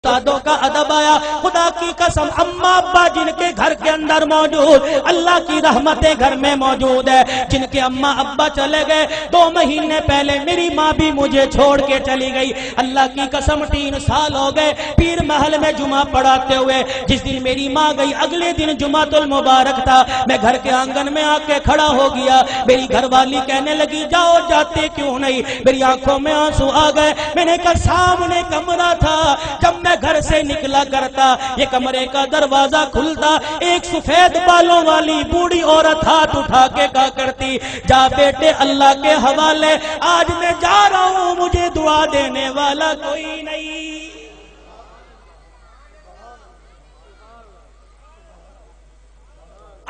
استادوں کا ادب آیا. خدا کی قسم اماں ابا جن کے گھر کے اندر موجود, اللہ کی رحمتیں گھر میں موجود ہے. جن کے اماں ابا چلے گئے 2 مہینے پہلے میری ماں بھی مجھے چھوڑ کے چلی گئی. اللہ کی قسم 3 سال ہو گئے پیر محل میں جمعہ پڑھاتے ہوئے. جس دن میری ماں گئی اگلے دن جمعۃ المبارک تھا. میں گھر کے آنگن میں آ کے کھڑا ہو گیا. میری گھر والی کہنے لگی جاؤ جاتے کیوں نہیں. میری آنکھوں میں آنسو آ گئے. میں نے کہا سامنے کمرہ تھا, جب میں گھر سے نکلا کرتا یہ کمرے کا دروازہ کھلتا, ایک سفید بالوں والی بوڑھی عورت ہاتھ اٹھا کے کہا کرتی جا بیٹے اللہ کے حوالے, آج میں جا رہا ہوں مجھے دعا دینے والا کوئی نہیں.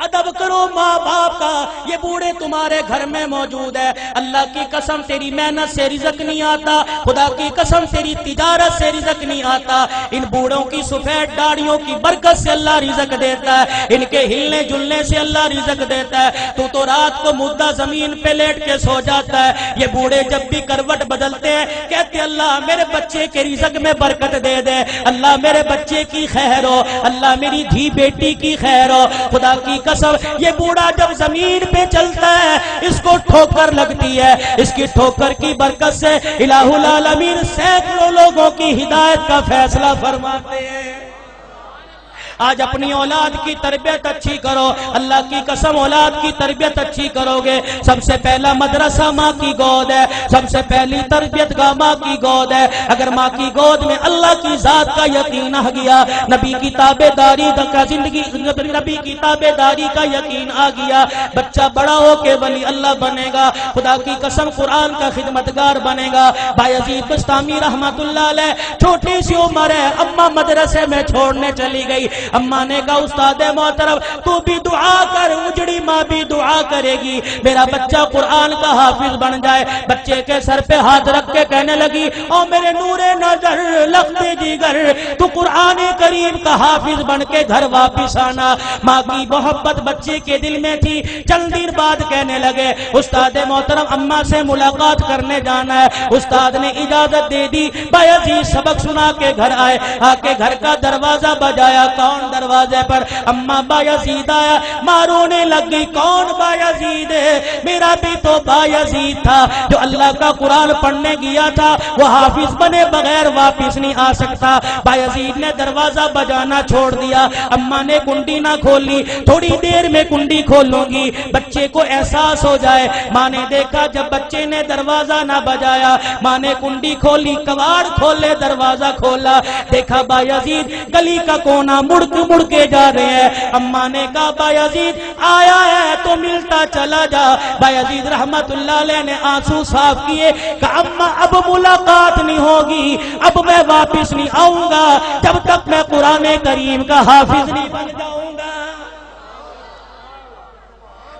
ادب کرو ماں باپ کا. یہ بوڑھے تمہارے گھر میں موجود ہے. اللہ کی قسم تیری محنت سے رزق نہیں آتا, خدا کی قسم تیری تجارت سے رزق نہیں آتا. ان بوڑھوں کی سفید داڑھیوں کی برکت سے اللہ رزق دیتا ہے, ان کے ہلنے جلنے سے اللہ رزق دیتا ہے. تو رات کو مردہ زمین پہ لیٹ کے سو جاتا ہے. یہ بوڑھے جب بھی کروٹ بدلتے ہیں کہتے اللہ میرے بچے کے رزق میں برکت دے دے, اللہ میرے بچے کی خیر ہو, اللہ میری دھی بیٹی کی خیر ہو. خدا کی قسم یہ بوڑھا جب زمین پہ چلتا ہے اس کو ٹھوکر لگتی ہے. اس کی ٹھوکر کی برکت سے الہ العالمین سینکڑوں لوگوں کی ہدایت کا فیصلہ فرماتے ہیں. آج اپنی اولاد کی تربیت اچھی کرو. اللہ کی قسم اولاد کی تربیت اچھی کرو گے. سب سے پہلا مدرسہ ماں کی گود ہے, سب سے پہلی تربیت گاہ ماں کی گود ہے. اگر ماں کی گود میں اللہ کی ذات کا یقین آ گیا, نبی کی تابع داری کا زندگی, نبی کی تابع داری کا یقین آ گیا, بچہ بڑا ہو کے ولی اللہ بنے گا. خدا کی قسم قرآن کا خدمتگار بنے گا. بایزید بستامی رحمت اللہ علیہ چھوٹی سی عمر ہے, اماں مدرسے میں چھوڑنے چلی گئی. اماں نے کہا استاد محترم تو بھی دعا کر, اجڑی ماں بھی دعا کرے گی میرا بچہ قرآن کا حافظ بن جائے. بچے کے سر پہ ہاتھ رکھ کے کہنے لگی او میرے نور نظر لختے جگر تو قرآن کریم کا حافظ بن کے گھر واپس آنا. ماں کی محبت بچے کے دل میں تھی. چند دن بعد کہنے لگے استاد محترم اماں سے ملاقات کرنے جانا ہے. استاد نے اجازت دے دی. بایزید سبق سنا کے گھر آئے. آ کے گھر کا دروازہ بجایا. کون دروازے پر؟ اماں بایزید آیا. مارونے لگ گئی کون بایزید ہے؟ میرا بھی تو بایزید تھا جو اللہ کا قرآن پڑھنے گیا تھا, وہ حافظ بنے بغیر واپس نہیں آ سکتا. بایزید نے دروازہ بجانا چھوڑ دیا. اماں نے کنڈی نہ کھولی, تھوڑی دیر میں کنڈی کھولوں گی بچے کو احساس ہو جائے. ماں نے دیکھا جب بچے نے دروازہ نہ بجایا, ماں نے کنڈی کھولی, کواڑ کھولے, دروازہ کھولا, دیکھا بایزید گلی کا کونا مڑ کے جا رہے ہیں. اماں نے کہا بایزید آیا ہے تو ملتا چلا جا. بایزید رحمت اللہ علیہ نے آنسو صاف کیے. کہا اماں اب ملاقات نہیں ہوگی, اب میں واپس نہیں آؤں گا جب تک میں قرآن کریم کا حافظ نہیں بن جاؤں گا.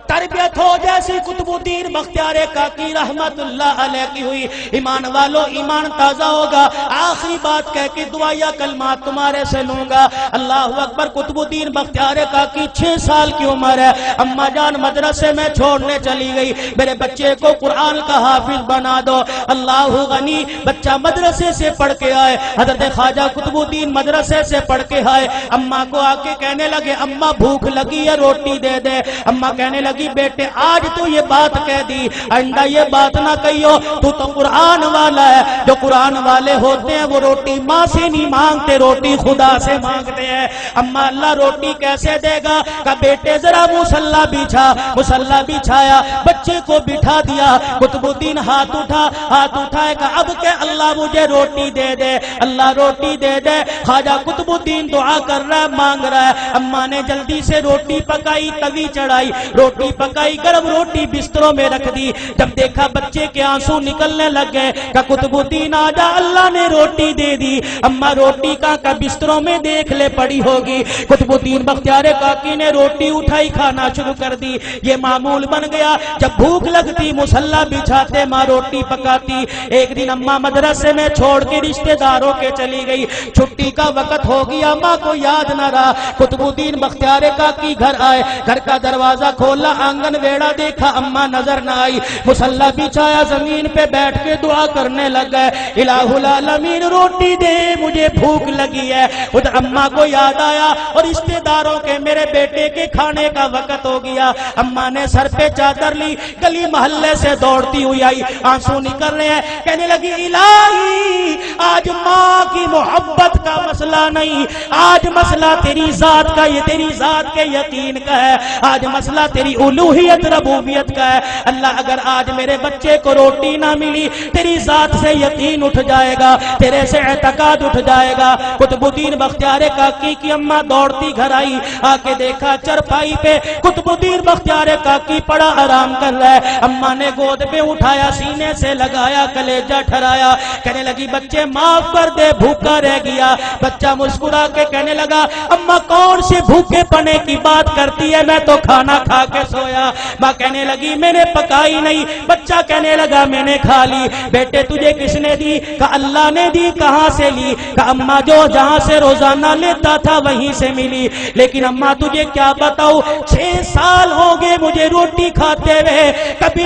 تربیت ہو جیسی قطب الدین بختیار کاکی رحمت اللہ علیہ کی ہوئی. ایمان والو ایمان تازہ ہوگا. آخری بات کہہ کے دعائیا کلمات تمہارے سے لوں گا. اللہ اکبر. قطب الدین بختیار کاکی 6 سال کی عمر ہے. اماں جان مدرسے میں چھوڑنے چلی گئی, میرے بچے کو قرآن کا حافظ بنا دو. اللہ غنی. بچہ مدرسے سے پڑھ کے آئے. حضرت خواجہ قطب الدین مدرسے سے پڑھ کے آئے. اماں کو آ کے کہنے لگے اماں بھوک لگی ہے روٹی دے دے. اماں کہنے لگی بیٹے آج تو یہ بات کہہ دی, آئندہ یہ بات نہ کہیو, تو قرآن والا ہے. جو قرآن والے ہوتے ہیں وہ روٹی ماں سے نہیں مانگتے, روٹی خدا سے مانگتے ہیں. اما اللہ روٹی کیسے دے گا؟ کہ بیٹے ذرا مصلی بچھا. مصلی بچھایا, بچے کو بٹھا دیا. قطب الدین ہاتھ اٹھائے کہ اب کہ اللہ مجھے روٹی دے دے, اللہ روٹی دے دے. خواجہ قطب الدین دعا کر رہا ہے, مانگ رہا ہے. اما نے جلدی سے روٹی پکائی, توی چڑھائی, روٹی پکائی, گرم روٹی بستروں میں رکھ دی. جب دیکھا بچے کے آنسو نکلنے لگ گئے کہ قطب الدین آجا اللہ نے روٹی دے دی. اما روٹی کا بستروں میں دیکھ لے پڑی ہوگی. قطب الدین بختیار کاکی نے روٹی اٹھائی, کھانا شروع کر دی. یہ معمول بن گیا, جب بھوک لگتی مصلی بچھاتے, ماں روٹی پکاتی. ایک دن اما مدرسے میں چھوڑ کے رشتہ داروں کے چلی گئی. چھٹی کا وقت ہو گیا, ماں کو یاد نہ رہا. قطب الدین بختیار کاکی گھر آئے, گھر کا دروازہ کھولا, آنگن ویڑا دیکھا، اما نظر نہ آئی، مصلی بچھایا، زمین پہ بیٹھ کے دعا کرنے لگ گئے، الہ العالمین روٹی دے مجھے بھوک لگی ہے۔ خود اما کو یاد آیا اور رشتے داروں کے میرے بیٹے کے کھانے کا وقت ہو گیا۔ اما نے سر پہ چادر لی، گلی محلے سے دوڑتی ہوئی آئی، آنسو نکل رہے ہیں، کہنے لگی الہی آج ماں کی محبت کا مسئلہ نہیں، آج مسئلہ تیری ذات کا، یہ تیری ذات کے یقین کا ہے، آج مسئلہ تیری الوہیت ربوبیت کا ہے۔ اللہ اگر آج میرے بچے کو روٹی نہ ملی، تیری ذات سے یقین اٹھ جائے گا، تیرے سے اعتقاد اٹھ جائے گا۔ قطب الدین بختیار کاکی کی اماں دوڑتی گھر آئی، آ کے دیکھا چرپائی پہ قطب الدین بختیار کاکی پڑا آرام کر رہا ہے۔ اماں نے گود پہ اٹھایا، سینے سے لگایا، کلیجہ ٹھرایا، کہنے لگی بچے معاف کر دے، بھوکا رہ گیا۔ بچہ مسکرا کے کہنے لگا اماں کون سے بھوکے پنے کی بات کرتی ہے، میں تو کھانا کھا کے سویا۔ ماں کہنے لگی میں نے پکائی نہیں، بچہ کہنے لگا میں نے کھا لی۔ بیٹے تجھے کس نے دی؟ کہا اللہ نے دی۔ کہاں سے لی؟ کہا اماں جو جہاں سے روزانہ لیتا تھا وہیں سے ملی۔ لیکن اماں تجھے کیا بتاؤ، 6 سال ہو گئے مجھے روٹی کھاتے ہوئے، کبھی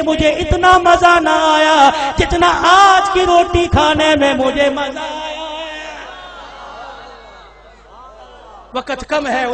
مجھے اتنا مزہ نہ آیا جتنا آج کی روٹی کھانے میں مجھے مزہ آیا ہے۔ وقت کم ہے۔